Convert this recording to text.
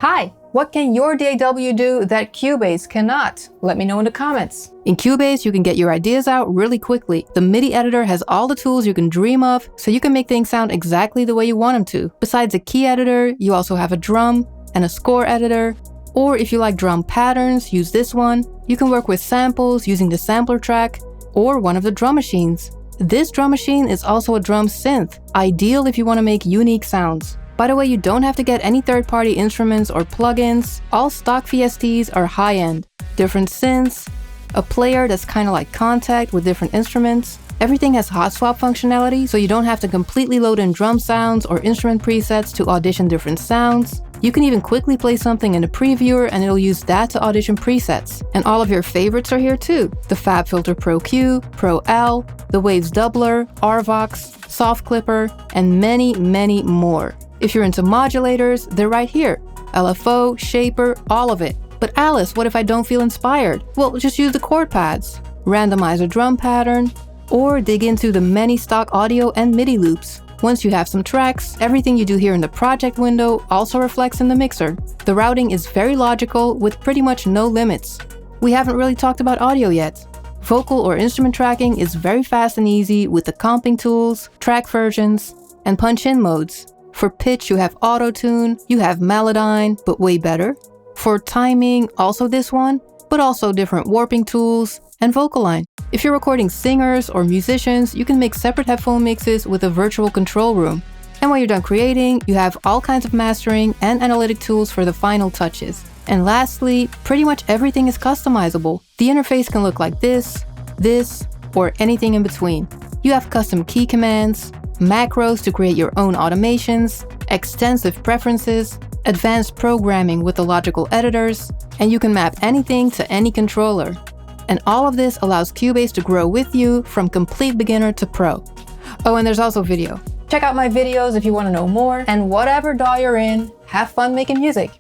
Hi, what can your DAW do that Cubase cannot? Let me know in the comments. In Cubase, you can get your ideas out really quickly. The MIDI editor has all the tools you can dream of, so you can make things sound exactly the way you want them to. Besides a key editor, you also have a drum and a score editor. Or if you like drum patterns, use this one. You can work with samples using the sampler track or one of the drum machines. This drum machine is also a drum synth, ideal if you want to make unique sounds. By the way, you don't have to get any third-party instruments or plugins. All stock VSTs are high-end. Different synths, a player that's kind of like Contact with different instruments. Everything has hot swap functionality, so you don't have to completely load in drum sounds or instrument presets to audition different sounds. You can even quickly play something in a previewer and it'll use that to audition presets. And all of your favorites are here too. The FabFilter Pro Q, Pro L, the Waves Doubler, RVox, Soft Clipper, and many, many more. If you're into modulators, they're right here. LFO, Shaper, all of it. But Alice, what if I don't feel inspired? Well, just use the chord pads. Randomize a drum pattern, or dig into the many stock audio and MIDI loops. Once you have some tracks, everything you do here in the project window also reflects in the mixer. The routing is very logical with pretty much no limits. We haven't really talked about audio yet. Vocal or instrument tracking is very fast and easy with the comping tools, track versions, and punch-in modes. For pitch, you have auto-tune, you have Melodyne, but way better. For timing, also this one, but also different warping tools and vocal line. If you're recording singers or musicians, you can make separate headphone mixes with a virtual control room. And when you're done creating, you have all kinds of mastering and analytic tools for the final touches. And lastly, pretty much everything is customizable. The interface can look like this, or anything in between. You have custom key commands, macros to create your own automations, extensive preferences, advanced programming with the logical editors, and you can map anything to any controller. And all of this allows Cubase to grow with you from complete beginner to pro. Oh, and there's also video. Check out my videos if you want to know more, and whatever DAW you're in, have fun making music.